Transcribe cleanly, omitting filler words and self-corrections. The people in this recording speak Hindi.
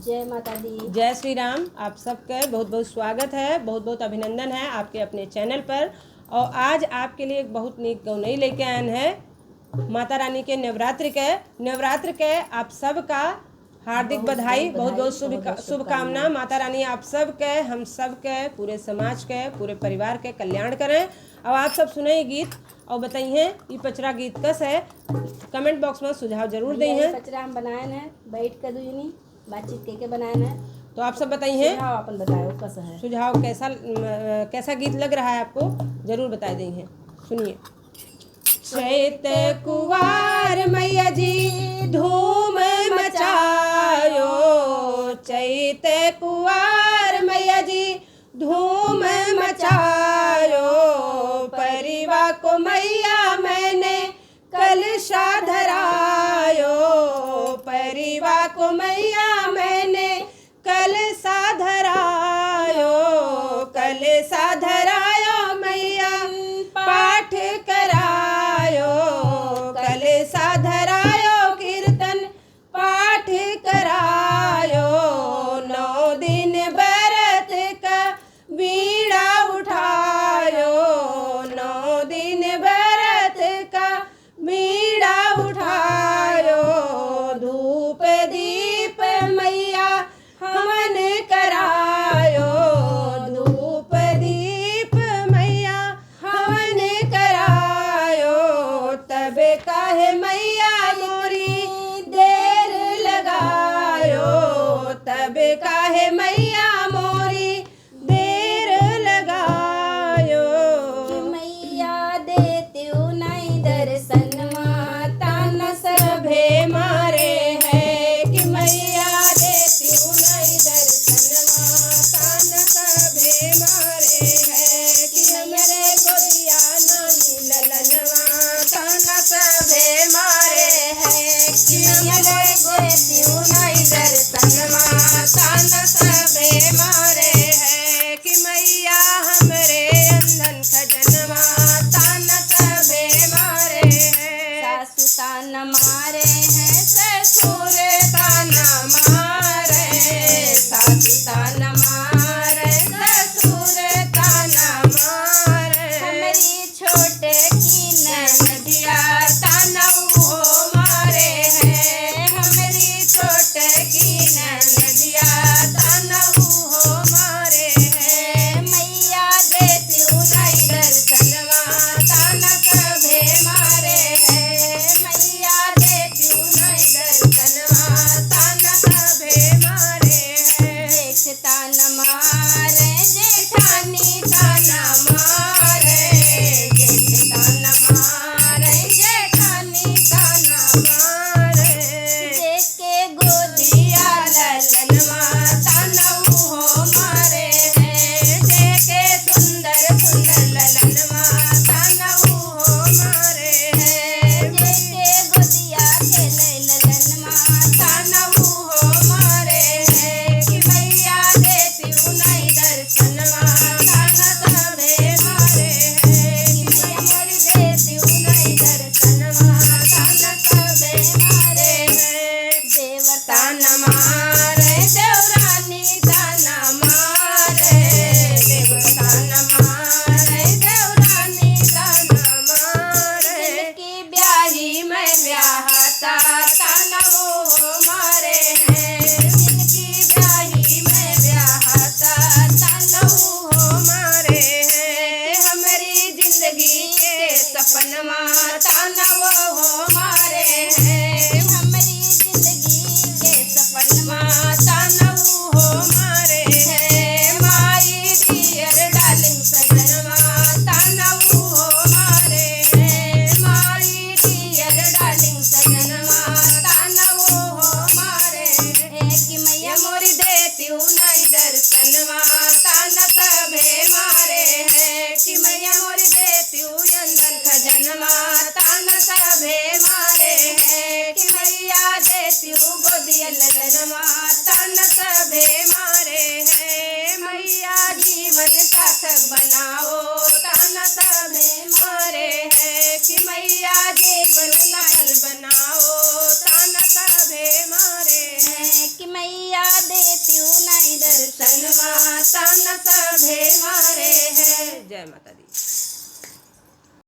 जय माता दी। जय श्री राम। आप सबका बहुत बहुत स्वागत है, बहुत बहुत अभिनंदन है आपके अपने चैनल पर। और आज आपके लिए एक बहुत नीक गौनई लेके आए हैं माता रानी के नवरात्र के आप सबका हार्दिक बधाई, बहुत बहुत शुभकामना। माता रानी आप सबके, हम सबके, पूरे समाज के, पूरे परिवार के कल्याण करें। अब आप सब सुने गीत और बताइए ये पचरा गीत कस है, कमेंट बॉक्स में सुझाव जरूर दें। पचरा हम बनाए हैं बैठ कर दुजनी बातचीत करके बनाए हैं, तो आप सब बताइए अपन बताओ कैसा है सुझाव, कैसा गीत लग रहा है आपको, जरूर बता देंगे। सुनिए। चैत कुवार मैया जी धूम मचायो, चैत कुवार मैया जी धूम मचायो, परिवार को मैया मैंने कलशा धरायो, परिवार को मैया मैंने कलशा धरायो, कलशा धरायो मैया पाठ करायो, कलशा धरायो कीर्तन पाठ करायो, 9 दिन व्रत का बीड़ा उठायो, 9 दिन व्रत का बीड़ा उठायो, धूप दीप मैया हवन करायो, धूप दीप मैया हवन करायो, तब काहे मैया मोरी देर लगायो, तब काहे मैया मोरी देर लगायो। मैया देती नहीं दर्शन माता न सभे मारे है कि मैया देती नहीं दर्शन माता न सभे मारे है कि हमरे गोदिया नहीं ललन माता न सभे मारे है कि हमरे देती नहीं दर्शन माता न सभे मारे है कि मैया हमरे अंधन खजन माता न सभे मारे है। सासु ताना मारे हैं ससुर ताना मारे, सासु ताना मारे, ससुर ताना मारे, हमारी छोटे की नदिया ताना वो मारे है, हमारी छोटे की नदिया ताना वो मारे है। मैया देती नहीं दर्शन माता न सभे मारे है, मैया देती नहीं दर्शन माता न सभे मारे है। देखता न मारे जेठानी ताना मारे, जेठता न मारे, जेठानी ताना मारे, देखे गोदिया ललन माता न वो मारे है, देखे सुंदर सुंदर ललन माता न वो मारे है, देखे गोदिया खेले ललन माता न वो मारे है कि मैया देती नहीं दर्शन माता न सभे मारे है कि मैया देती नहीं दर्शन माता न सभे मारे है। देवता ताना मारे देवरानी ताना मारे, देवता न मारे देवरानी ताना मारे, की ब्याही में ब्याहता ताना वो मारे हैं, जिनकी ब्याही में ब्याहता ताना वो मारे हैं, हमारी जिंदगी के सपनमा ताना वो मारे हैं, हमारी जिंदगी के सपनमा ताना वो मारे हैं, माई डियर डार्लिंग सजनमा ताना वो मारे हैं, माई डियर डार्लिंग सजनमा ताना वो मारे हैं कि मैया मोरी देती नहीं दर्शन माता न सभे मारे है कि मैया मोरी देती अंदन खजन माता न सभे मारे है कि मैया देती गोदिया ललन माता न सभे मारे है, मैया जीवन सार्थक बनाओ ताना सभे मारे है कि मैया जीवन सफल बनाओ ताना सभे मारे है कि मैया दे जनवा तन सभे मारे है। जय माता दी।